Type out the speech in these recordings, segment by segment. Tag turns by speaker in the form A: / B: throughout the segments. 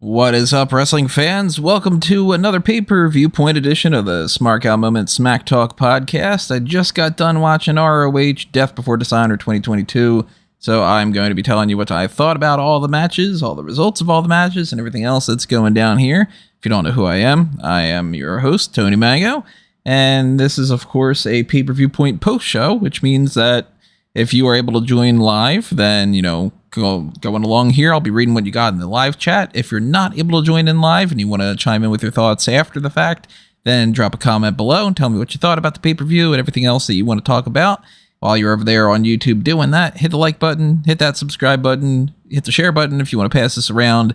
A: What is up, wrestling fans? Welcome to another Pay-Per-Viewpoint edition of the Smark Out Moment Smack Talk podcast. I just got done watching ROH Death Before Dishonor 2022, so I'm going to be telling you what I thought about all the matches, all the results of all the matches, and everything else that's going down here. If you don't know who I am your host, Tony Mango, and this is, of course, a Pay-Per-Viewpoint post-show, which means that if you are able to join live, then, going along here, I'll be reading what you got in the live chat. If you're not able to join in live and you want to chime in with your thoughts after the fact, then drop a comment below and tell me what you thought about the pay-per-view and everything else that you want to talk about. While you're over there on YouTube doing that, hit the like button, hit that subscribe button, hit the share button if you want to pass this around.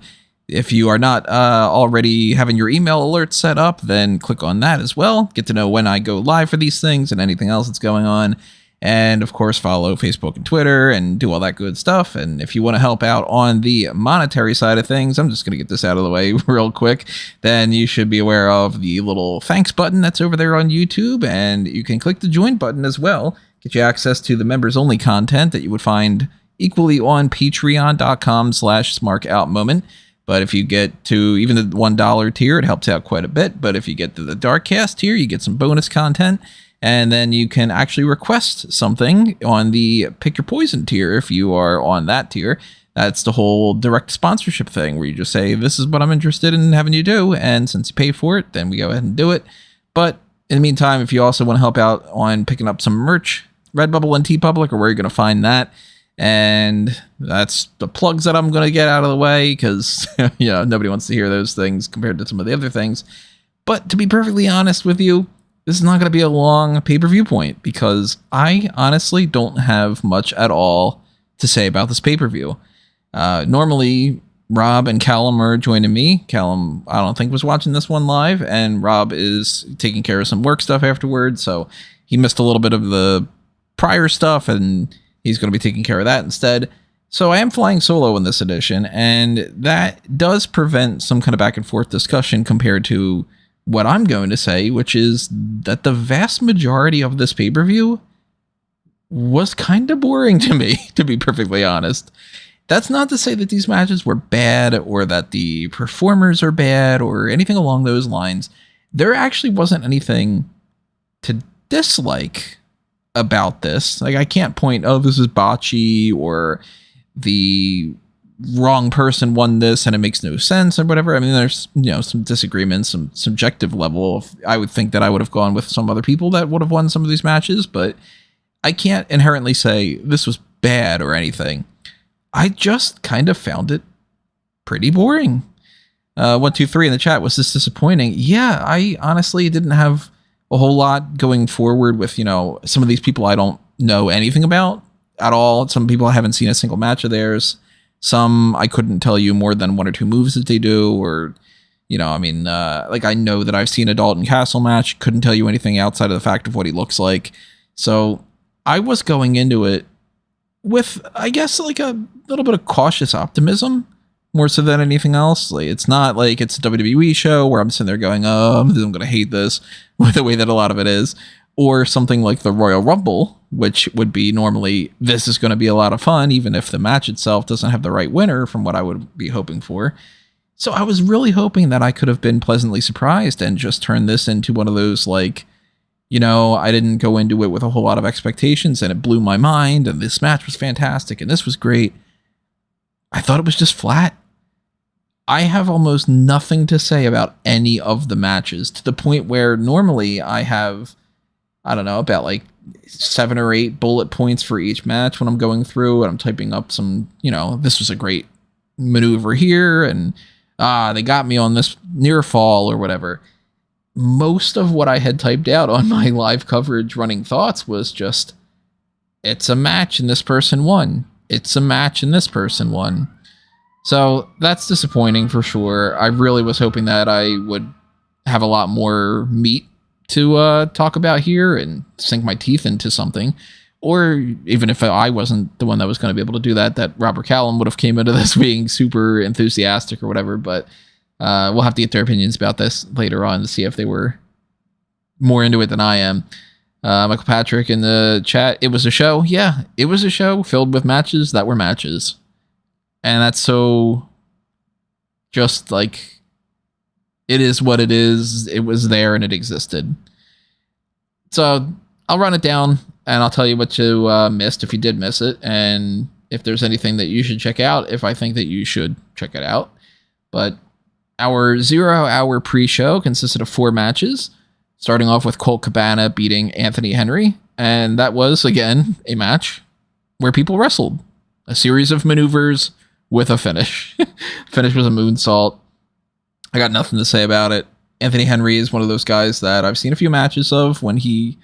A: If you are not already having your email alerts set up, then click on that as well. Get to know when I go live for these things and anything else that's going on. And, of course, follow Facebook and Twitter and do all that good stuff. And if you want to help out on the monetary side of things, I'm just going to get this out of the way real quick, then you should be aware of the little thanks button that's over there on YouTube. And you can click the join button as well. Get you access to the members-only content that you would find equally on patreon.com/smarkoutmoment. But if you get to even the $1 tier, it helps out quite a bit. But if you get to the Darkcast tier, you get some bonus content. And then you can actually request something on the Pick Your Poison tier if you are on that tier. That's the whole direct sponsorship thing where you just say, this is what I'm interested in having you do. And since you pay for it, then we go ahead and do it. But in the meantime, if you also want to help out on picking up some merch, Redbubble and TeePublic are where you're going to find that. And that's the plugs that I'm going to get out of the way because nobody wants to hear those things compared to some of the other things. But to be perfectly honest with you, this is not going to be a long pay-per-view point because I honestly don't have much at all to say about this pay-per-view. Normally, Rob and Callum are joining me. Callum, I don't think, was watching this one live, and Rob is taking care of some work stuff afterwards, so he missed a little bit of the prior stuff, and he's going to be taking care of that instead. So I am flying solo in this edition, and that does prevent some kind of back and forth discussion compared to what I'm going to say, which is that the vast majority of this pay-per-view was kind of boring to me, to be perfectly honest. That's not to say that these matches were bad or that the performers are bad or anything along those lines. There actually wasn't anything to dislike about this. Like, I can't point, this is botchy or the wrong person won this and it makes no sense or whatever. I mean, there's some disagreements, some subjective level. I would think that I would have gone with some other people that would have won some of these matches, but I can't inherently say this was bad or anything. I just kind of found it pretty boring. 123 in the chat, was this disappointing? Yeah, I honestly didn't have a whole lot going forward with some of these people I don't know anything about at all. Some people I haven't seen a single match of theirs. Some I couldn't tell you more than one or two moves that they do, or, I know that I've seen a Dalton Castle match, couldn't tell you anything outside of the fact of what he looks like. So I was going into it with, I guess, like a little bit of cautious optimism, more so than anything else. Like, it's not like it's a WWE show where I'm sitting there going, I'm going to hate this, with the way that a lot of it is. Or something like the Royal Rumble, which would be normally, this is going to be a lot of fun, even if the match itself doesn't have the right winner from what I would be hoping for. So I was really hoping that I could have been pleasantly surprised and just turned this into one of those, I didn't go into it with a whole lot of expectations and it blew my mind and this match was fantastic and this was great. I thought it was just flat. I have almost nothing to say about any of the matches, to the point where normally I have, about 7 or 8 bullet points for each match when I'm going through and I'm typing up some, this was a great maneuver here and they got me on this near fall or whatever. Most of what I had typed out on my live coverage running thoughts was just, it's a match and this person won. It's a match and this person won. So that's disappointing for sure. I really was hoping that I would have a lot more meat to talk about here and sink my teeth into something. Or even if I wasn't the one that was going to be able to do that, that Robert Callum would have came into this being super enthusiastic or whatever. But we'll have to get their opinions about this later on to see if they were more into it than I am. Michael Patrick in the chat, it was a show. Yeah, it was a show filled with matches that were matches. And that's so Just like, it is what it is. It was there and it existed. So I'll run it down and I'll tell you what you missed if you did miss it, and if there's anything that you should check out, if I think that you should check it out. But our 0-hour pre-show consisted of 4 matches, starting off with Colt Cabana beating Anthony Henry. And that was, again, a match where people wrestled. A series of maneuvers with a finish. Finish was a moonsault. I got nothing to say about it. Anthony Henry is one of those guys that I've seen a few matches of when he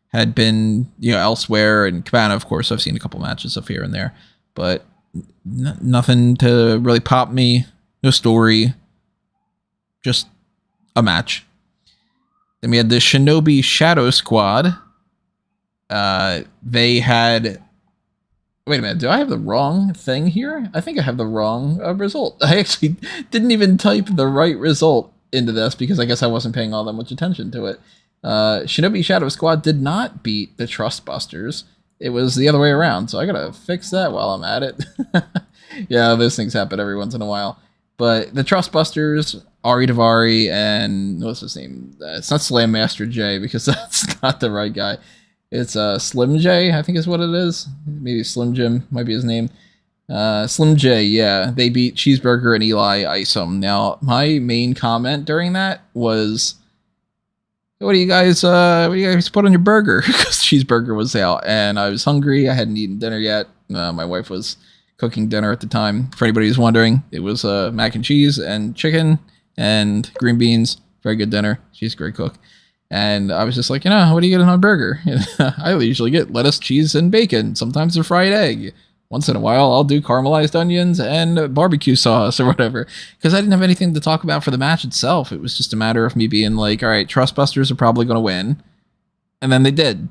A: had been, elsewhere. And Cabana, of course, I've seen a couple matches of here and there. But nothing to really pop me. No story. Just a match. Then we had the Shinobi Shadow Squad. They had... Wait a minute, do I have the wrong thing here? I think I have the wrong result. I actually didn't even type the right result into this because I guess I wasn't paying all that much attention to it. Shinobi Shadow Squad did not beat the Trustbusters. It was the other way around, so I gotta fix that while I'm at it. Yeah, those things happen every once in a while. But the Trustbusters, Ari Daivari, and what's his name? It's not Slam Master J because that's not the right guy. It's Slim J, I think is what it is. Maybe Slim Jim might be his name. Slim J, yeah. They beat Cheeseburger and Eli Isom. Now, my main comment during that was, what do you guys put on your burger? Because Cheeseburger was out, and I was hungry. I hadn't eaten dinner yet. My wife was cooking dinner at the time. For anybody who's wondering, it was mac and cheese and chicken and green beans. Very good dinner. She's a great cook. And I was just like, what do you get on a burger? I usually get lettuce, cheese, and bacon. Sometimes a fried egg. Once in a while, I'll do caramelized onions and barbecue sauce or whatever. Because I didn't have anything to talk about for the match itself. It was just a matter of me being like, all right, Trustbusters are probably going to win. And then they did.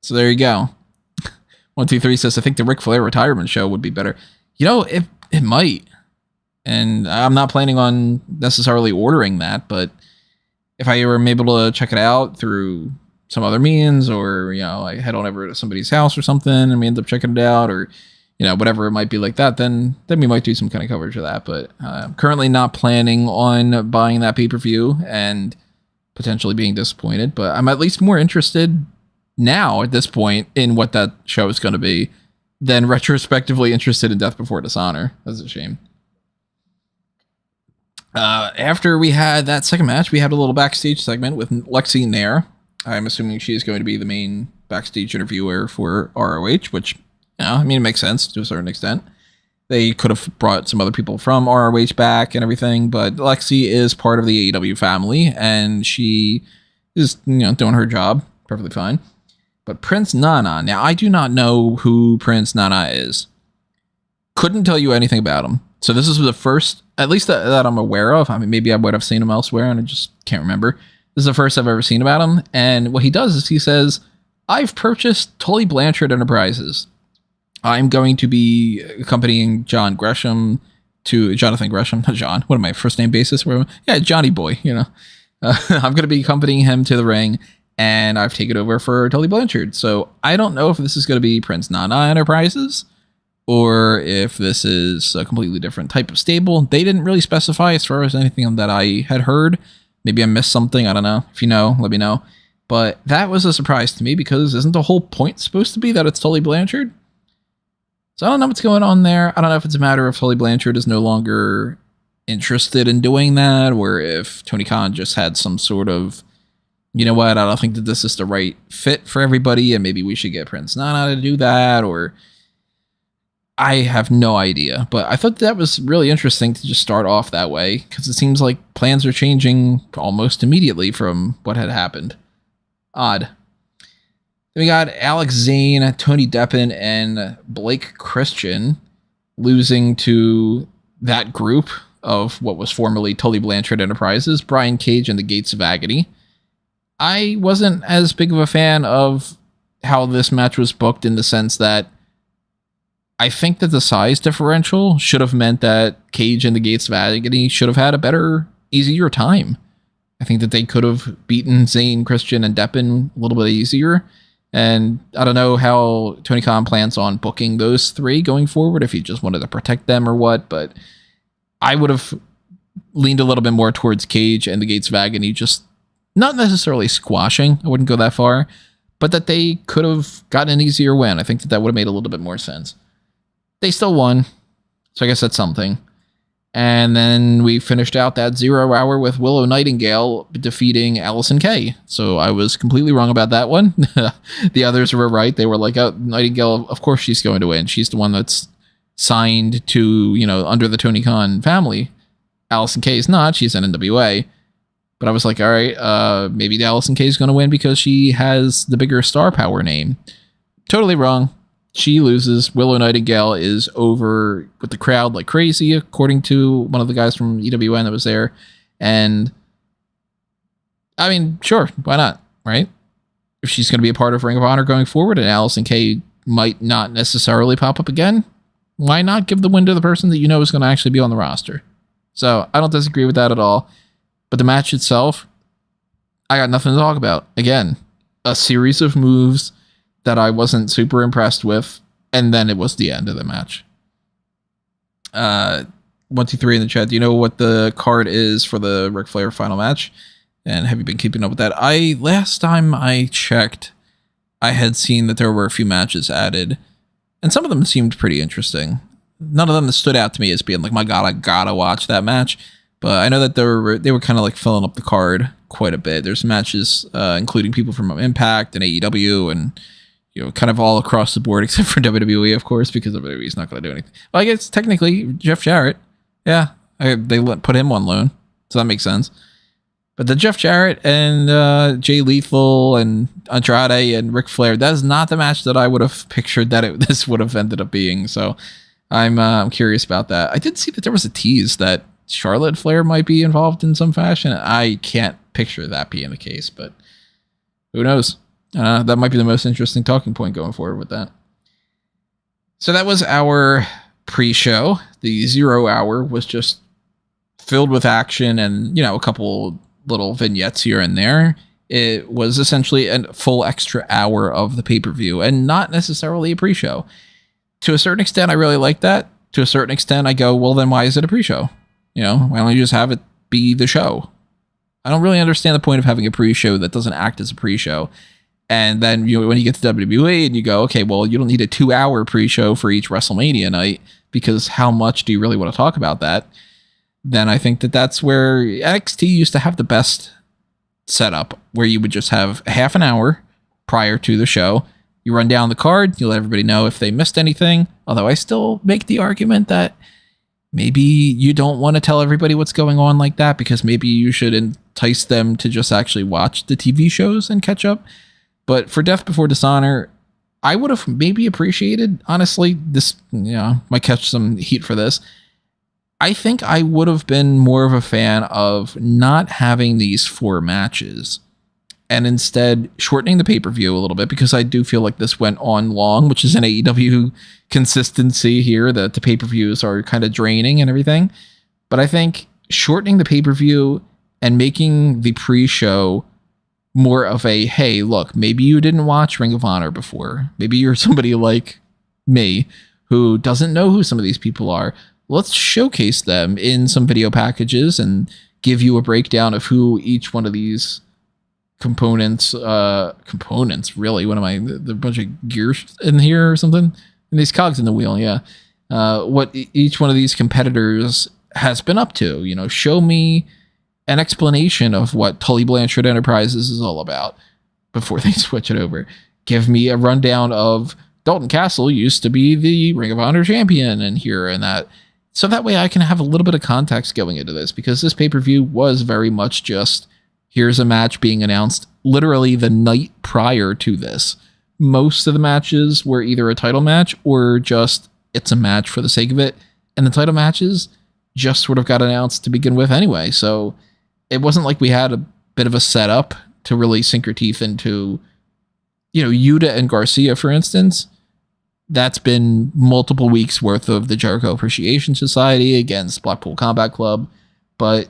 A: So there you go. 123 says, I think the Ric Flair retirement show would be better. It might. And I'm not planning on necessarily ordering that, but if I were able to check it out through some other means, or, I head on over to somebody's house or something and we end up checking it out, or, whatever it might be like that, then we might do some kind of coverage of that. But I'm currently not planning on buying that pay-per-view and potentially being disappointed, but I'm at least more interested now at this point in what that show is going to be than retrospectively interested in Death Before Dishonor. That's a shame. After we had that second match, we had a little backstage segment with Lexi Nair. I'm assuming she's going to be the main backstage interviewer for ROH, which, it makes sense to a certain extent. They could have brought some other people from ROH back and everything, but Lexi is part of the AEW family, and she is, doing her job perfectly fine. But Prince Nana, now I do not know who Prince Nana is. Couldn't tell you anything about him. So this is the first, at least that I'm aware of. I mean, maybe I would have seen him elsewhere and I just can't remember. This is the first I've ever seen about him. And what he does is he says, I've purchased Tully Blanchard Enterprises. I'm going to be accompanying Jonathan Gresham, not John. What am I, first name basis? Yeah, Johnny Boy, I'm going to be accompanying him to the ring, and I've taken over for Tully Blanchard. So I don't know if this is going to be Prince Nana Enterprises, or if this is a completely different type of stable. They didn't really specify as far as anything that I had heard. Maybe I missed something. I don't know. If you know, let me know. But that was a surprise to me because isn't the whole point supposed to be that it's Tully Blanchard? So I don't know what's going on there. I don't know if it's a matter of Tully Blanchard is no longer interested in doing that, or if Tony Khan just had some sort of, I don't think that this is the right fit for everybody, and maybe we should get Prince Nana to do that, or I have no idea, but I thought that was really interesting to just start off that way, because it seems like plans are changing almost immediately from what had happened. Odd. Then we got Alex Zane, Tony Deppen, and Blake Christian losing to that group of what was formerly Tully Blanchard Enterprises, Brian Cage and the Gates of Agony. I wasn't as big of a fan of how this match was booked, in the sense that I think that the size differential should have meant that Cage and the Gates of Agony should have had a better, easier time. I think that they could have beaten Zayn, Christian, and Deppen a little bit easier. And I don't know how Tony Khan plans on booking those three going forward, if he just wanted to protect them or what, but I would have leaned a little bit more towards Cage and the Gates of Agony, just not necessarily squashing. I wouldn't go that far, but that they could have gotten an easier win. I think that would have made a little bit more sense. They still won, so I guess that's something. And then we finished out that 0 hour with Willow Nightingale defeating Allysin Kay. So I was completely wrong about that one. The others were right. They were like, oh, Nightingale, of course she's going to win. She's the one that's signed to, under the Tony Khan family. Allysin Kay is not. She's an NWA. But I was like, all right, maybe Allysin Kay is going to win because she has the bigger star power name. Totally wrong. She loses. Willow Nightingale is over with the crowd like crazy, according to one of the guys from EWN that was there. And I mean, sure, why not, right? If she's going to be a part of Ring of Honor going forward and Allysin Kay might not necessarily pop up again, why not give the win to the person that you know is going to actually be on the roster? So I don't disagree with that at all. But the match itself, I got nothing to talk about. Again, a series of moves that I wasn't super impressed with, and then it was the end of the match. 123 in the chat. Do you know what the card is for the Ric Flair final match? And have you been keeping up with that? Last time I checked, I had seen that there were a few matches added, and some of them seemed pretty interesting. None of them stood out to me as being like, my God, I gotta watch that match. But I know that they were kind of like filling up the card quite a bit. There's matches including people from Impact and AEW and kind of all across the board except for WWE, of course, because WWE's not going to do anything. Well, I guess technically Jeff Jarrett, yeah, they put him on loan, so that makes sense. But the Jeff Jarrett and Jay Lethal and Andrade and Ric Flair, that is not the match that I would have pictured that this would have ended up being. So I'm curious about that. I did see that there was a tease that Charlotte Flair might be involved in some fashion. I can't picture that being the case, but who knows? That might be the most interesting talking point going forward with that. So that was our pre-show. The 0 hour was just filled with action and, a couple little vignettes here and there. It was essentially a full extra hour of the pay-per-view and not necessarily a pre-show. To a certain extent, I really like that. To a certain extent, I go, well, then why is it a pre-show? Why don't you just have it be the show? I don't really understand the point of having a pre-show that doesn't act as a pre-show. And then when you get to WWE and you go, okay, well, you don't need a 2 hour pre-show for each WrestleMania night because how much do you really want to talk about that? Then I think that that's where NXT used to have the best setup, where you would just have a half an hour prior to the show. You run down the card, you let everybody know if they missed anything. Although I still make the argument that maybe you don't want to tell everybody what's going on like that because maybe you should entice them to just actually watch the TV shows and catch up. But for Death Before Dishonor, I would have maybe appreciated, honestly, this, might catch some heat for this. I think I would have been more of a fan of not having these 4 matches and instead shortening the pay-per-view a little bit, because I do feel like this went on long, which is an AEW consistency here, that the pay-per-views are kind of draining and everything. But I think shortening the pay-per-view and making the pre-show more of a, hey, look, maybe you didn't watch Ring of Honor before. Maybe you're somebody like me who doesn't know who some of these people are. Let's showcase them in some video packages and give you a breakdown of who each one of these components, really, what am I, the bunch of gears in here or something? And these cogs in the wheel, yeah. What each one of these competitors has been up to, show me an explanation of what Tully Blanchard Enterprises is all about before they switch it over. Give me a rundown of Dalton Castle used to be the Ring of Honor champion and here and that. So that way I can have a little bit of context going into this, because this pay-per-view was very much just, here's a match being announced literally the night prior to this. Most of the matches were either a title match or just, it's a match for the sake of it. And the title matches just sort of got announced to begin with anyway. So it wasn't like we had a bit of a setup to really sink our teeth into, Yuta and Garcia, for instance. That's been multiple weeks worth of the Jericho Appreciation Society against Blackpool Combat Club. But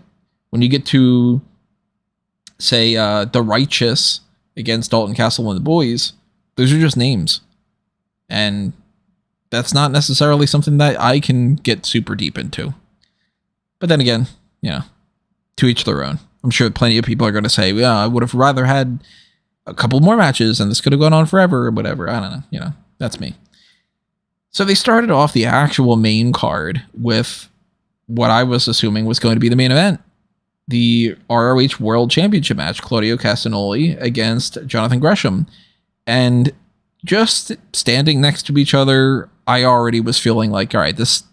A: when you get to, say, The Righteous against Dalton Castle and the Boys, those are just names. And that's not necessarily something that I can get super deep into. But then again, to each their own. I'm sure plenty of people are going to say, yeah, I would have rather had a couple more matches and this could have gone on forever or whatever. I don't know. That's me. So they started off the actual main card with what I was assuming was going to be the main event. The ROH World Championship match, Claudio Castagnoli against Jonathan Gresham. And just standing next to each other, I already was feeling like, all right, this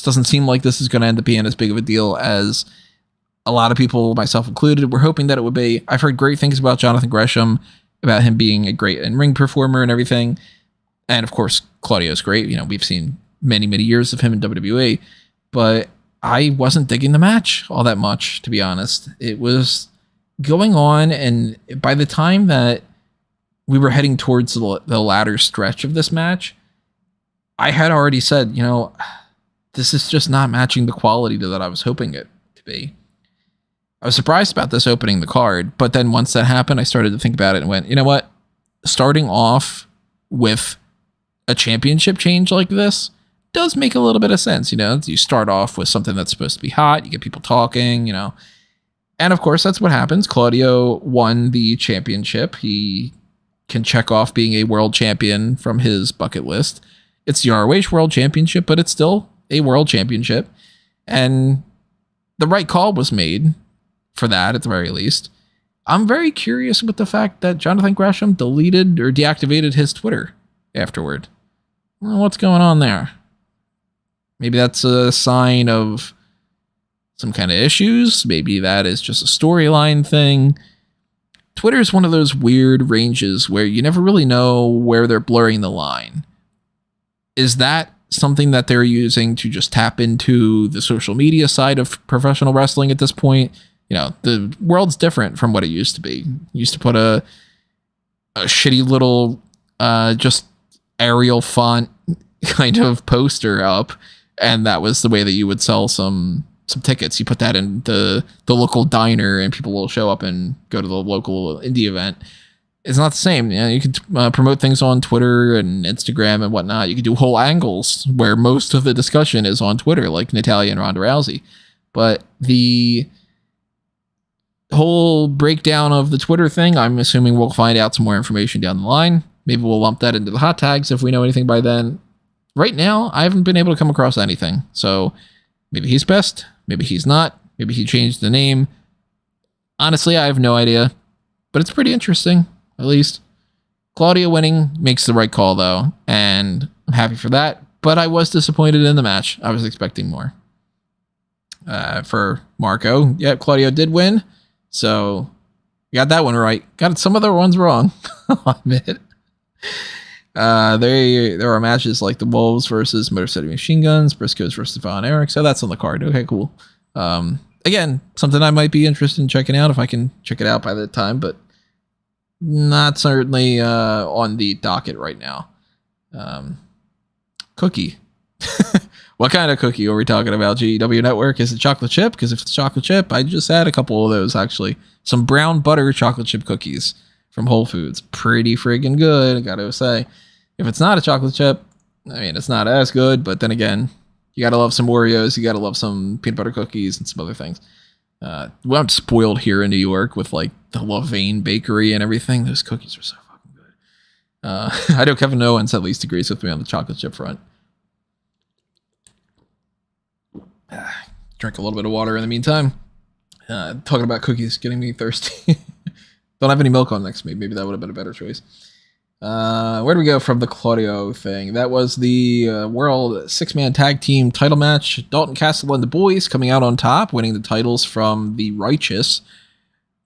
A: doesn't seem like this is going to end up being as big of a deal as a lot of people, myself included, were hoping that it would be. I've heard great things about Jonathan Gresham, about him being a great in-ring performer and everything. And of course, Claudio's great. We've seen many, many years of him in WWE, but I wasn't digging the match all that much, to be honest. It was going on, and by the time that we were heading towards the latter stretch of this match, I had already said, this is just not matching the quality that I was hoping it to be. I was surprised about this opening the card, but then once that happened, I started to think about it and went, you know what? Starting off with a championship change like this does make a little bit of sense. You start off with something that's supposed to be hot, you get people talking, and of course that's what happens. Claudio won the championship. He can check off being a world champion from his bucket list. It's the ROH World Championship, but it's still a world championship, and the right call was made for that at the very least. I'm very curious with the fact that Jonathan Gresham deleted or deactivated his Twitter afterward. Well, what's going on there? Maybe that's a sign of some kind of issues. Maybe that is just a storyline thing. Twitter is one of those weird ranges where you never really know where they're blurring the line. Is that something that they're using to just tap into the social media side of professional wrestling at this point? The world's different from what it used to be. You used to put a shitty little just Arial font kind of poster up, and that was the way that you would sell some tickets. You put that in the local diner, and people will show up and go to the local indie event. It's not the same. You can promote things on Twitter and Instagram and whatnot. You can do whole angles where most of the discussion is on Twitter, like Natalya and Ronda Rousey. But the whole breakdown of the Twitter thing, I'm assuming we'll find out some more information down the line. Maybe we'll lump that into the hot tags if we know anything by then. Right now, I haven't been able to come across anything. So maybe he's best. Maybe he's not. Maybe he changed the name. Honestly, I have no idea. But it's pretty interesting, at least. Claudio winning makes the right call, though. And I'm happy for that. But I was disappointed in the match. I was expecting more. For Marco, yeah, Claudio did win. So you got that one right. Got some other ones wrong. I'll admit. There are matches like the Wolves versus Motor City Machine Guns, Briscoes versus Von Erich. So that's on the card. Okay, cool. Again, something I might be interested in checking out if I can check it out by the time, but not certainly on the docket right now. Cookie. What kind of cookie are we talking about? GW Network? Is it chocolate chip? Because if it's chocolate chip, I just had a couple of those actually. Some brown butter chocolate chip cookies from Whole Foods. Pretty friggin' good, I gotta say. If it's not a chocolate chip, I mean, it's not as good, but then again, you gotta love some Oreos, you gotta love some peanut butter cookies and some other things. Well, I'm spoiled here in New York with like the Levain Bakery and everything. Those cookies are so fucking good. I know Kevin Owens at least agrees with me on the chocolate chip front. Drink a little bit of water in the meantime. Talking about cookies getting me thirsty. Don't have any milk on next to me. Maybe that would have been a better choice. Where do we go from the Claudio thing? That was the World 6-Man Tag Team title match. Dalton Castle and the boys coming out on top, winning the titles from the Righteous.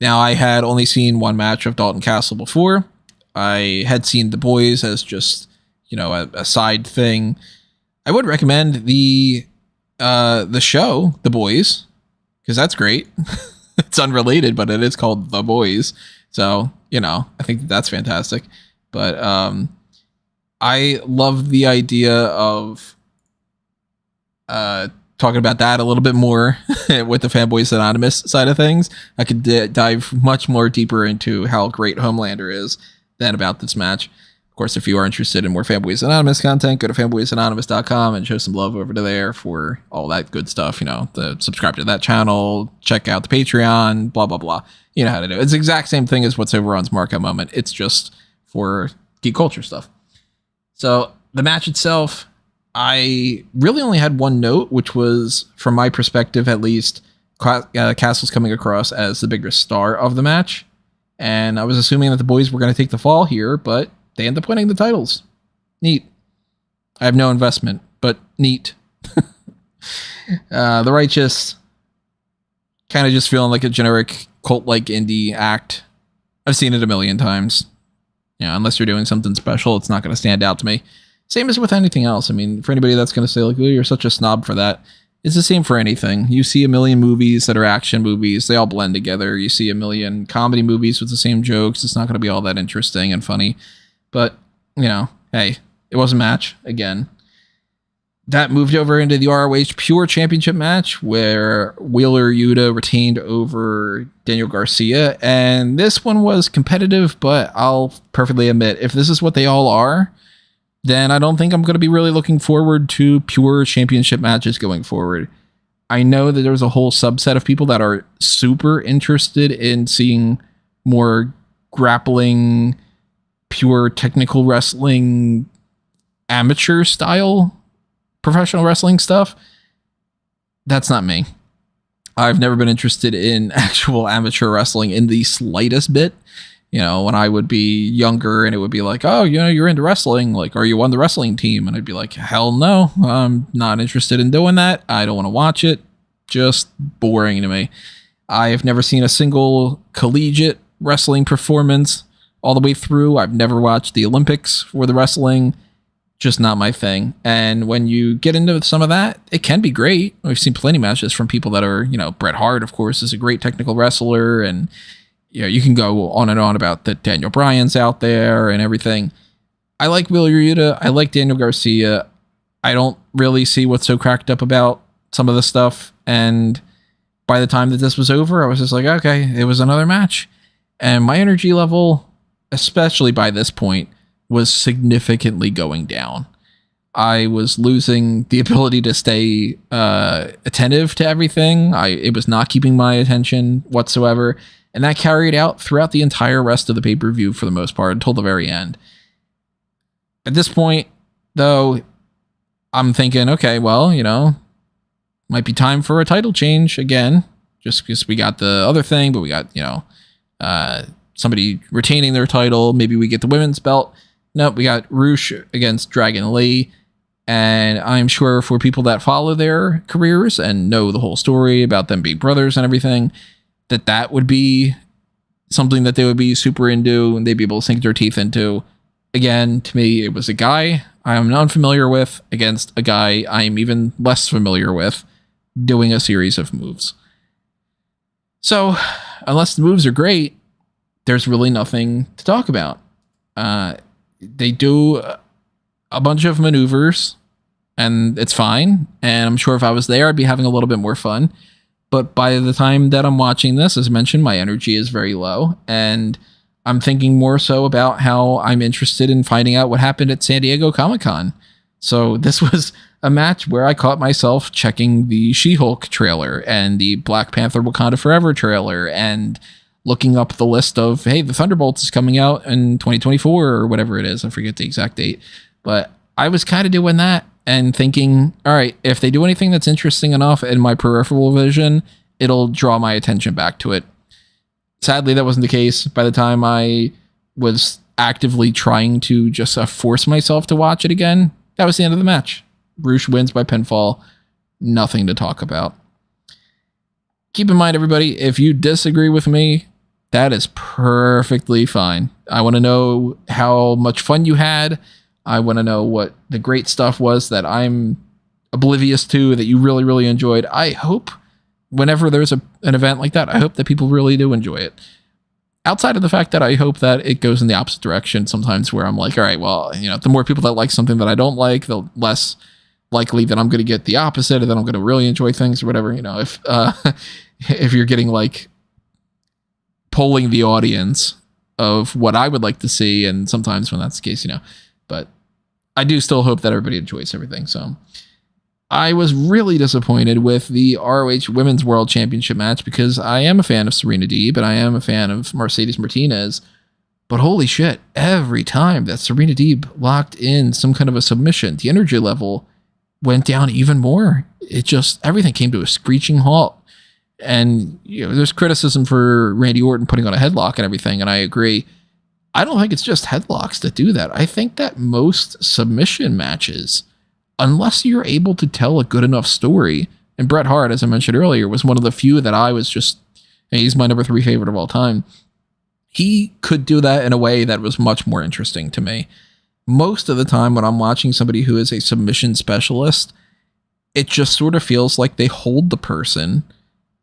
A: Now, I had only seen one match of Dalton Castle before. I had seen the boys as just, a side thing. I would recommend the show, The Boys, because that's great. It's unrelated, but it is called The Boys. So, I think that's fantastic. But I love the idea of talking about that a little bit more with the Fanboys Anonymous side of things. I could dive much more deeper into how great Homelander is than about this match. Of course, if you are interested in more Fanboys Anonymous content, go to fanboysanonymous.com and show some love over there for all that good stuff. Subscribe to that channel, check out the Patreon, blah, blah, blah. You know how to do it. It's the exact same thing as what's over on Smark at the moment. It's just for geek culture stuff. So the match itself, I really only had one note, which was, from my perspective at least, Castle's coming across as the biggest star of the match. And I was assuming that the boys were going to take the fall here, but they end up winning the titles. Neat. I have no investment, but neat. The Righteous, kind of just feeling like a generic cult-like indie act. I've seen it a million times. Unless you're doing something special, it's not going to stand out to me. Same as with anything else. I mean, for anybody that's going to say, like, oh, you're such a snob for that, it's the same for anything. You see a million movies that are action movies. They all blend together. You see a million comedy movies with the same jokes. It's not going to be all that interesting and funny. But, hey, it was a match again. That moved over into the ROH Pure Championship match where Wheeler Yuta retained over Daniel Garcia. And this one was competitive, but I'll perfectly admit, if this is what they all are, then I don't think I'm going to be really looking forward to Pure Championship matches going forward. I know that there's a whole subset of people that are super interested in seeing more grappling, pure technical wrestling, amateur style professional wrestling stuff. That's not me. I've never been interested in actual amateur wrestling in the slightest bit. When I would be younger and it would be like, oh, you're into wrestling. Like, are you on the wrestling team? And I'd be like, hell no, I'm not interested in doing that. I don't want to watch it. Just boring to me. I have never seen a single collegiate wrestling performance all the way through. I've never watched the Olympics for the wrestling. Just not my thing. And when you get into some of that, it can be great. We've seen plenty of matches from people that are, Bret Hart, of course, is a great technical wrestler. And, you can go on and on about the Daniel Bryan's out there and everything. I like Wheeler Yuta. I like Daniel Garcia. I don't really see what's so cracked up about some of the stuff. And by the time that this was over, I was just like, okay, it was another match. And my energy level, especially by this point, was significantly going down. I was losing the ability to stay attentive to everything. It was not keeping my attention whatsoever. And that carried out throughout the entire rest of the pay-per-view for the most part until the very end. At this point, though, I'm thinking, okay, well, might be time for a title change again. Just because we got the other thing, but we got, somebody retaining their title. Maybe we get the women's belt. Nope, we got Roosh against Dragon Lee. And I'm sure for people that follow their careers and know the whole story about them being brothers and everything, that would be something that they would be super into and they'd be able to sink their teeth into. Again, to me, it was a guy I'm unfamiliar with against a guy I'm even less familiar with doing a series of moves. So, unless the moves are great, there's really nothing to talk about. They do a bunch of maneuvers, and it's fine. And I'm sure if I was there, I'd be having a little bit more fun. But by the time that I'm watching this, as mentioned, my energy is very low. And I'm thinking more so about how I'm interested in finding out what happened at San Diego Comic-Con. So this was a match where I caught myself checking the She-Hulk trailer and the Black Panther Wakanda Forever trailer and looking up the list of, hey, the Thunderbolts is coming out in 2024 or whatever it is. I forget the exact date. But I was kind of doing that and thinking, all right, if they do anything that's interesting enough in my peripheral vision, it'll draw my attention back to it. Sadly, that wasn't the case. By the time I was actively trying to just force myself to watch it again, that was the end of the match. Roosh wins by pinfall. Nothing to talk about. Keep in mind, everybody, if you disagree with me, that is perfectly fine. I want to know how much fun you had. I want to know what the great stuff was that I'm oblivious to, that you really, really enjoyed. I hope whenever there's an event like that, I hope that people really do enjoy it. Outside of the fact that I hope that it goes in the opposite direction sometimes, where I'm like, all right, well, the more people that like something that I don't like, the less likely that I'm going to get the opposite, and then I'm going to really enjoy things or whatever. If you're getting like polling the audience of what I would like to see. And sometimes when that's the case, but I do still hope that everybody enjoys everything. So I was really disappointed with the ROH Women's World Championship match because I am a fan of Serena Deeb and I am a fan of Mercedes Martinez. But holy shit, every time that Serena Deeb locked in some kind of a submission, the energy level went down even more. Everything came to a screeching halt. And there's criticism for Randy Orton putting on a headlock and everything, and I agree. I don't think it's just headlocks that do that. I think that most submission matches, unless you're able to tell a good enough story, and Bret Hart, as I mentioned earlier, was one of the few that I was he's my number 3 favorite of all time. He could do that in a way that was much more interesting to me. Most of the time when I'm watching somebody who is a submission specialist, it just sort of feels like they hold the person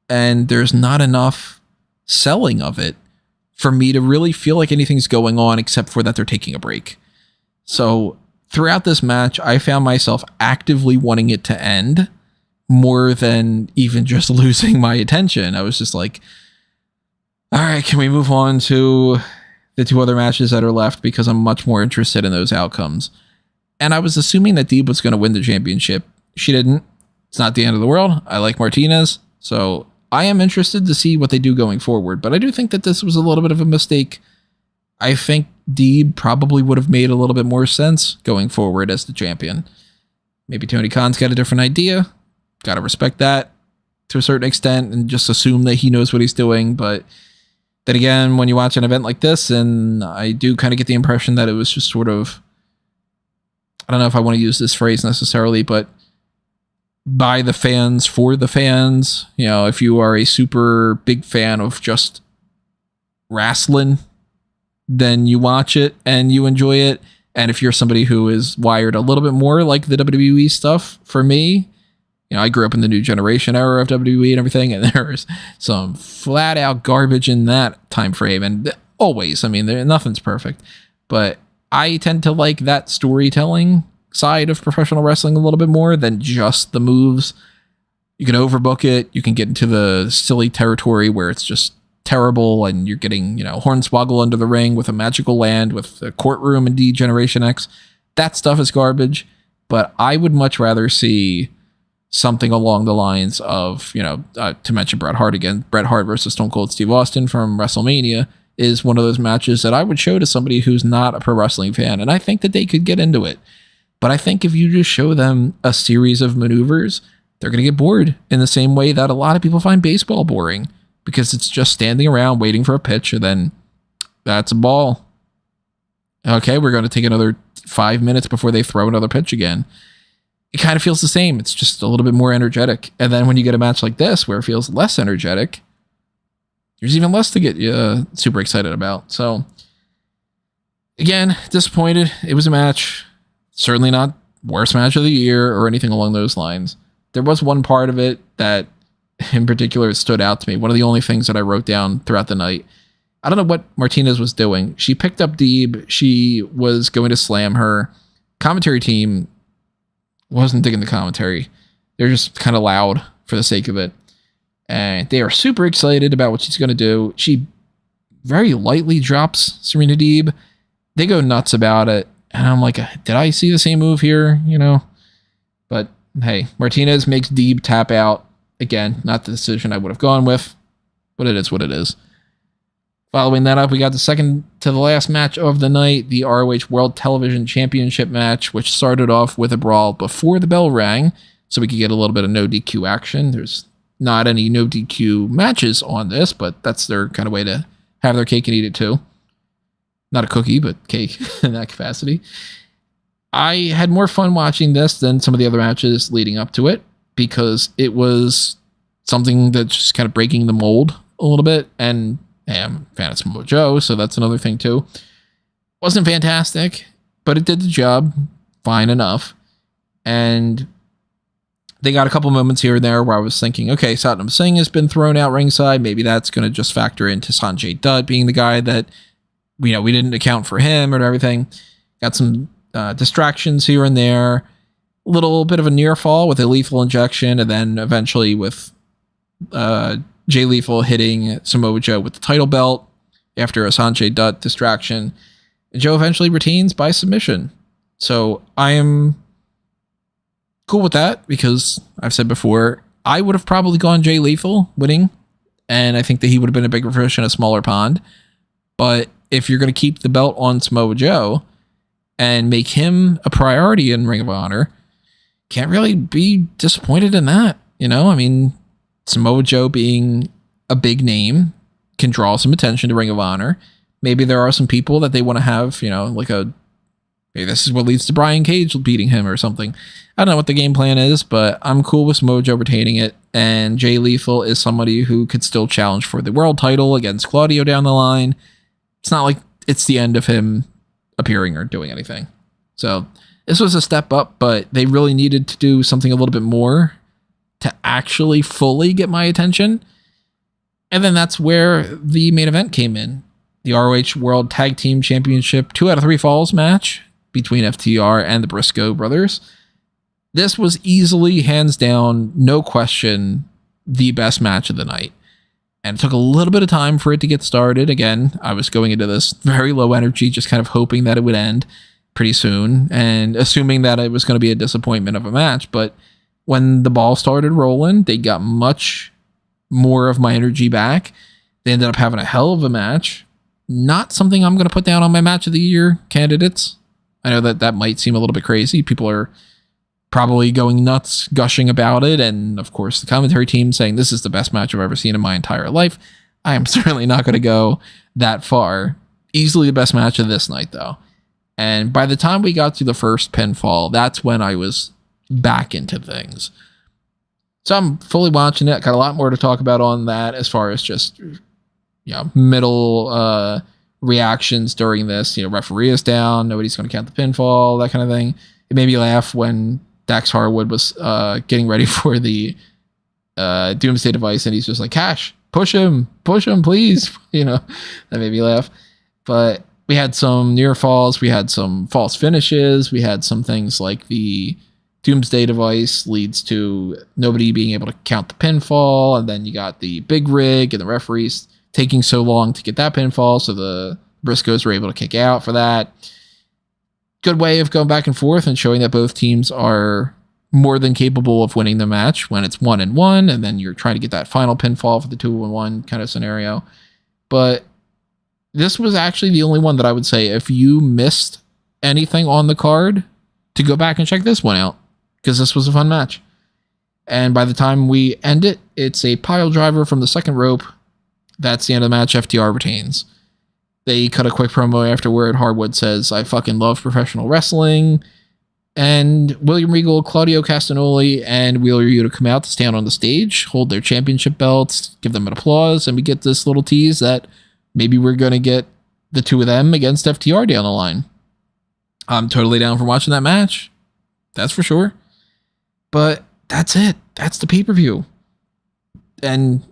A: and there's not enough selling of it for me to really feel like anything's going on except for that they're taking a break. So throughout this match, I found myself actively wanting it to end more than even just losing my attention. I was just like, all right, can we move on to the 2 other matches that are left because I'm much more interested in those outcomes. And I was assuming that Deeb was going to win the championship. She didn't. It's not the end of the world. I like Martinez. So I am interested to see what they do going forward. But I do think that this was a little bit of a mistake. I think Deeb probably would have made a little bit more sense going forward as the champion. Maybe Tony Khan's got a different idea. Got to respect that to a certain extent and just assume that he knows what he's doing. But then again, when you watch an event like this, and I do kind of get the impression that it was just sort of, I don't know if I want to use this phrase necessarily, but by the fans, for the fans. If you are a super big fan of just wrestling, then you watch it and you enjoy it. And if you're somebody who is wired a little bit more like the WWE stuff, for me, I grew up in the new generation era of WWE and everything, and there's some flat out garbage in that time frame. And always, nothing's perfect, but I tend to like that storytelling side of professional wrestling a little bit more than just the moves. You can overbook it. You can get into the silly territory where it's just terrible and you're getting, Hornswoggle under the ring with a magical land with a courtroom and D-Generation X. That stuff is garbage, but I would much rather see something along the lines of, to mention Bret Hart again, Bret Hart versus Stone Cold Steve Austin from WrestleMania is one of those matches that I would show to somebody who's not a pro wrestling fan. And I think that they could get into it. But I think if you just show them a series of maneuvers, they're going to get bored in the same way that a lot of people find baseball boring because it's just standing around waiting for a pitch and then that's a ball. Okay, we're going to take another 5 minutes before they throw another pitch again. It kind of feels the same. It's just a little bit more energetic. And then when you get a match like this where it feels less energetic, there's even less to get super excited about. So again, disappointed. It was a match. Certainly not worst match of the year or anything along those lines. There was one part of it that in particular stood out to me. One of the only things that I wrote down throughout the night. I don't know what Martinez was doing. She picked up Deeb. She was going to slam her. Commentary team wasn't digging the commentary. They're just kind of loud for the sake of it. And they are super excited about what she's going to do. She very lightly drops Serena Deeb. They go nuts about it. And I'm like, did I see the same move here? But hey, Martinez makes Deeb tap out. Again, not the decision I would have gone with, but it is what it is. Following that up, we got the second to the last match of the night, the ROH World Television Championship match, which started off with a brawl before the bell rang, so we could get a little bit of no DQ action. There's not any no DQ matches on this, but that's their kind of way to have their cake and eat it too. Not a cookie, but cake in that capacity. I had more fun watching this than some of the other matches leading up to it because it was something that's just kind of breaking the mold a little bit. And hey, I'm a fan of Samoa Joe, so that's another thing too. Wasn't fantastic, but it did the job fine enough. And they got a couple moments here and there where I was thinking, okay, Satnam Singh has been thrown out ringside. Maybe that's going to just factor into Sonjay Dutt being the guy that, we didn't account for him or everything. Got some distractions here and there. A little bit of a near fall with a lethal injection, and then eventually with Jay Lethal hitting Samoa Joe with the title belt after a Sonjay Dutt distraction. And Joe eventually retains by submission. So I am cool with that because I've said before, I would have probably gone Jay Lethal winning. And I think that he would have been a bigger fish in a smaller pond. But if you're going to keep the belt on Samoa Joe and make him a priority in Ring of Honor, can't really be disappointed in that. You know, I mean, Samoa Joe being a big name can draw some attention to Ring of Honor. Maybe there are some people that they want to have, you know, like maybe this is what leads to Brian Cage beating him or something. I don't know what the game plan is, but I'm cool with Samoa Joe retaining it. And Jay Lethal is somebody who could still challenge for the world title against Claudio down the line. It's not like it's the end of him appearing or doing anything. So this was a step up, but they really needed to do something a little bit more to actually fully get my attention. And then that's where the main event came in. The ROH World Tag Team Championship 2 out of 3 falls match between FTR and the Briscoe brothers. This was easily, hands down, no question, the best match of the night. And it took a little bit of time for it to get started. Again, I was going into this very low energy, just kind of hoping that it would end pretty soon and assuming that it was going to be a disappointment of a match. But when the ball started rolling, they got much more of my energy back. They ended up having a hell of a match. Not something I'm going to put down on my match of the year candidates. I know that might seem a little bit crazy. People are probably going nuts, gushing about it. And of course, the commentary team saying this is the best match I've ever seen in my entire life. I am certainly not going to go that far. Easily the best match of this night, though. And by the time we got to the first pinfall, that's when I was back into things. So I'm fully watching it. Got a lot more to talk about on that as far as just, you know, middle reactions during this. You know, referee is down. Nobody's going to count the pinfall, that kind of thing. It made me laugh when Dax Harwood was getting ready for the Doomsday device, and he's just like, Cash, push him, please. You know, that made me laugh. But we had some near falls. We had some false finishes. We had some things like the Doomsday device leads to nobody being able to count the pinfall. And then you got the big rig and the referees taking so long to get that pinfall. So the Briscoes were able to kick out for that. Good way of going back and forth and showing that both teams are more than capable of winning the match when it's 1-1, and then you're trying to get that final pinfall for the 2-1 kind of scenario. But this was actually the only one that I would say, if you missed anything on the card, to go back and check this one out, because this was a fun match. And by the time we end it, it's a pile driver from the second rope. That's the end of the match. FTR retains. They cut a quick promo afterward. Harwood says, I fucking love professional wrestling. And William Regal, Claudio Castagnoli, and Wheeler Yuta come out to stand on the stage, hold their championship belts, give them an applause, and we get this little tease that maybe we're going to get the two of them against FTR down the line. I'm totally down for watching that match. That's for sure. But that's it. That's the pay-per-view. And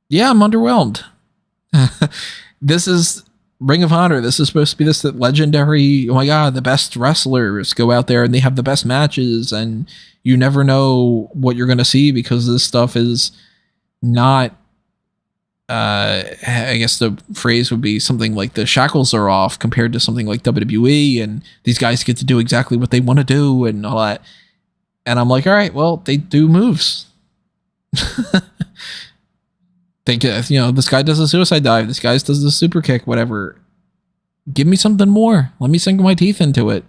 A: yeah, I'm underwhelmed. This is Ring of Honor. This is supposed to be this legendary, oh my God, the best wrestlers go out there and they have the best matches, and you never know what you're going to see because this stuff is not, I guess the phrase would be something like the shackles are off compared to something like WWE, and these guys get to do exactly what they want to do and all that. And I'm like, all right, well, they do moves. This guy does a suicide dive. This guy does the super kick, whatever. Give me something more. Let me sink my teeth into it.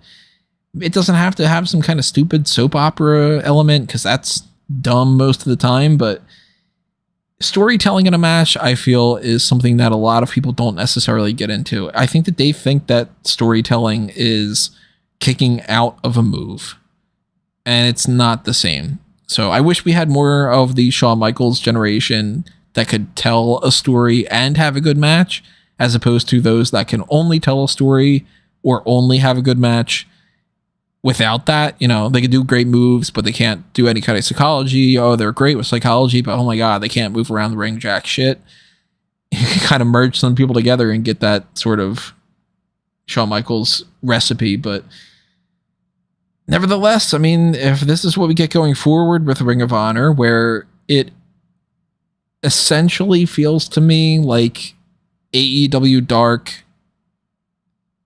A: It doesn't have to have some kind of stupid soap opera element, because that's dumb most of the time. But storytelling in a match, I feel, is something that a lot of people don't necessarily get into. I think that they think that storytelling is kicking out of a move, and it's not the same. So I wish we had more of the Shawn Michaels generation that could tell a story and have a good match, as opposed to those that can only tell a story or only have a good match without that. You know, they can do great moves, but they can't do any kind of psychology. Oh, they're great with psychology, but oh my God, they can't move around the ring jack shit. You can kind of merge some people together and get that sort of Shawn Michaels recipe. But nevertheless, I mean, if this is what we get going forward with Ring of Honor, where it essentially feels to me like AEW Dark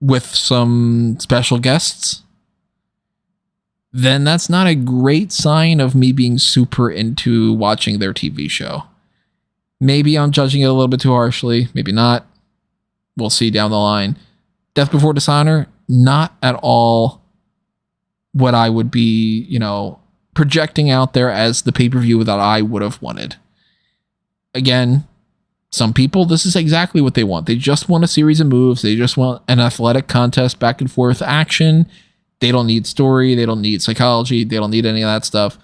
A: with some special guests, then that's not a great sign of me being super into watching their TV show. Maybe I'm judging it a little bit too harshly. Maybe not. We'll see down the line. Death Before Dishonor, not at all what I would be, projecting out there as the pay-per-view that I would have wanted. Again, some people, this is exactly what they want. They just want a series of moves. They just want an athletic contest, back and forth action. They don't need story. They don't need psychology. They don't need any of that stuff.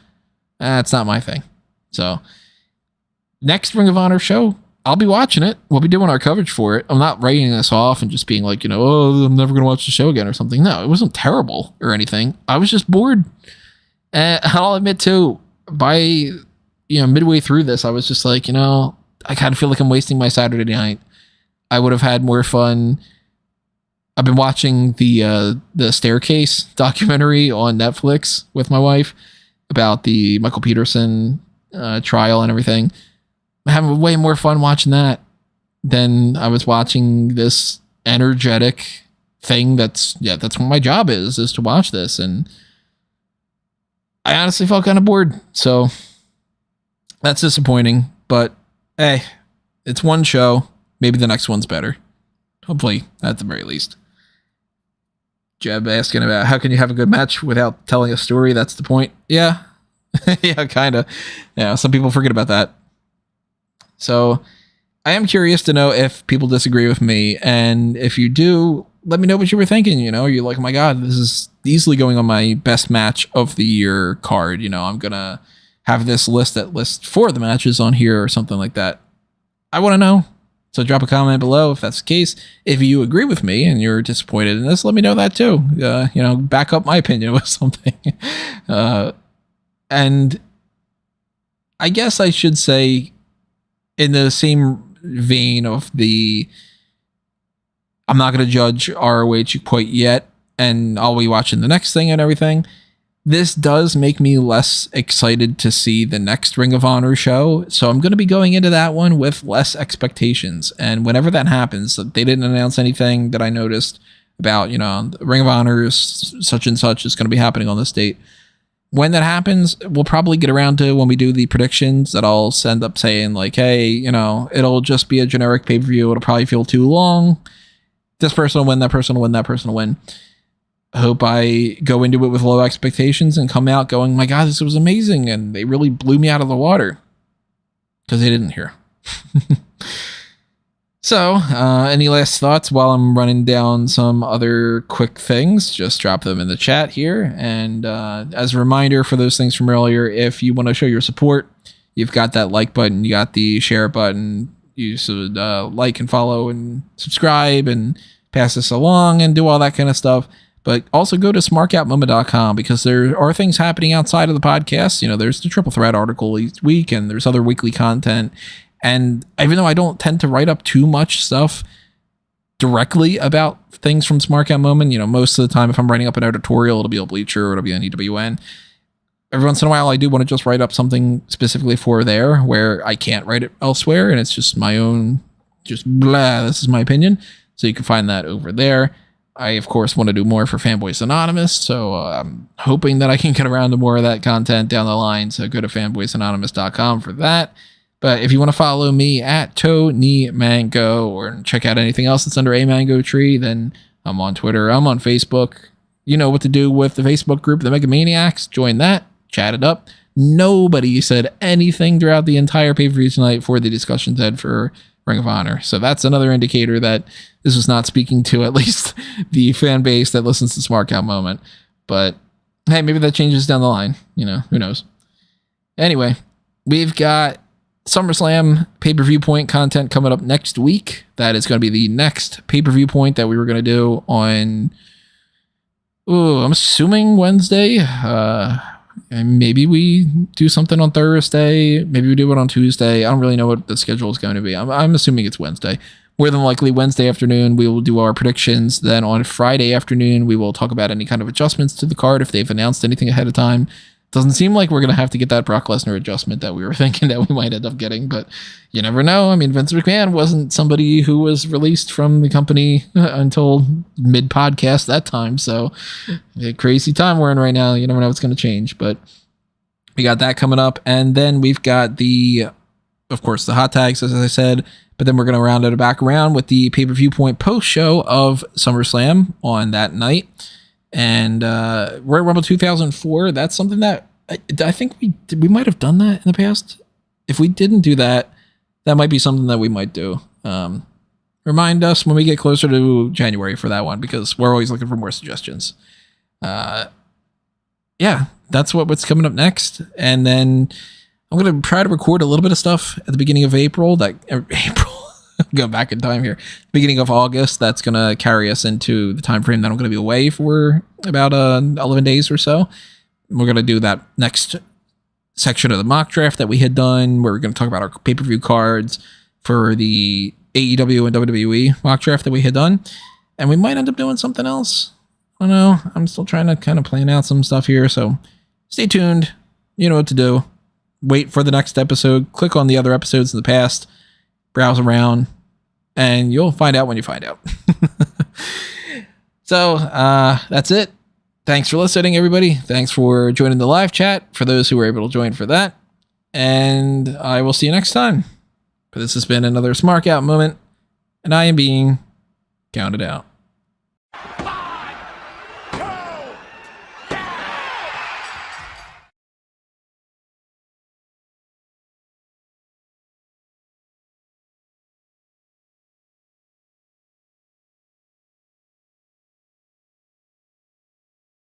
A: That's not my thing. So, next Ring of Honor show, I'll be watching it. We'll be doing our coverage for it. I'm not writing this off and just being like, oh, I'm never going to watch the show again or something. No, it wasn't terrible or anything. I was just bored. And I'll admit too, by, midway through this, I was just like, I kind of feel like I'm wasting my Saturday night. I would have had more fun. I've been watching the Staircase documentary on Netflix with my wife about the Michael Peterson trial and everything. I'm having way more fun watching that than I was watching this energetic thing that's what my job is to watch this. And I honestly felt kind of bored. So that's disappointing, but hey, it's one show. Maybe the next one's better. Hopefully, at the very least. Jeb asking about how can you have a good match without telling a story? That's the point. Yeah. Yeah, kind of. Yeah, some people forget about that. So I am curious to know if people disagree with me. And if you do, let me know what you were thinking. You're like, oh my God, this is easily going on my best match of the year card. I'm going to have this list that lists 4 of the matches on here or something like that. I want to know. So drop a comment below if that's the case. If you agree with me and you're disappointed in this, let me know that too. Back up my opinion with something. And I guess I should say, in the same vein of I'm not going to judge ROH quite yet, and I'll be watching the next thing and everything. This does make me less excited to see the next Ring of Honor show, so I'm going to be going into that one with less expectations. And whenever that happens, they didn't announce anything that I noticed about, Ring of Honor such and such is going to be happening on this date. When that happens, we'll probably get around to when we do the predictions that I'll end up saying like, hey, it'll just be a generic pay-per-view. It'll probably feel too long. This person will win, that person will win, that person will win. I hope I go into it with low expectations and come out going, my God, this was amazing. And they really blew me out of the water because they didn't hear. So, any last thoughts while I'm running down some other quick things? Just drop them in the chat here. And as a reminder for those things from earlier, if you want to show your support, you've got that like button, you got the share button. You should like and follow and subscribe and pass this along and do all that kind of stuff. But also go to smarkoutmoment.com because there are things happening outside of the podcast. There's the Triple Threat article each week and there's other weekly content. And even though I don't tend to write up too much stuff directly about things from Smark Out Moment, most of the time if I'm writing up an editorial, it'll be a Bleacher or it'll be an EWN. Every once in a while, I do want to just write up something specifically for there where I can't write it elsewhere. And it's just my own, just blah, this is my opinion. So you can find that over there. I, of course, want to do more for Fanboys Anonymous. So I'm hoping that I can get around to more of that content down the line. So go to fanboysanonymous.com for that. But if you want to follow me at Tony Mango or check out anything else that's under a Mango Tree, then I'm on Twitter. I'm on Facebook. You know what to do with the Facebook group, the Mega Maniacs. Join that. Chat it up. Nobody said anything throughout the entire pay-per-view tonight for the discussion head for Ring of Honor. So that's another indicator that this was not speaking to at least the fan base that listens to Smark Out Moment. But hey, maybe that changes down the line. Who knows? Anyway, we've got SummerSlam Pay-Per-Viewpoint content coming up next week. That is going to be the next Pay-Per-Viewpoint that we were going to do on, I'm assuming Wednesday. And maybe we do something on Thursday. Maybe we do it on Tuesday. I don't really know what the schedule is going to be. I'm assuming it's Wednesday. More than likely Wednesday afternoon, we will do our predictions. Then on Friday afternoon, we will talk about any kind of adjustments to the card if they've announced anything ahead of time. Doesn't seem like we're going to have to get that Brock Lesnar adjustment that we were thinking that we might end up getting, but you never know. I mean, Vince McMahon wasn't somebody who was released from the company until mid-podcast that time, so a crazy time we're in right now. You never know what's going to change, but we got that coming up, and then we've got of course, the hot tags, as I said, but then we're going to round it back around with the Pay-Per-Viewpoint post-show of SummerSlam on that night. And Royal Rumble 2004, that's something that I think we might have done that in the past. If we didn't do that, that might be something that we might do. Remind us when we get closer to January for that one, because we're always looking for more suggestions. Yeah, that's what's coming up next. And then I'm going to try to record a little bit of stuff at the beginning of April. Go back in time here. Beginning of August, that's going to carry us into the time frame that I'm going to be away for about 11 days or so. We're going to do that next section of the mock draft that we had done. We're going to talk about our pay-per-view cards for the AEW and WWE mock draft that we had done. And we might end up doing something else. I don't know. I'm still trying to kind of plan out some stuff here. So stay tuned. You know what to do. Wait for the next episode. Click on the other episodes in the past. Browse around, and you'll find out when you find out. So that's it. Thanks for listening, everybody. Thanks for joining the live chat, for those who were able to join for that. And I will see you next time. But this has been another Smark Out moment, and I am being counted out.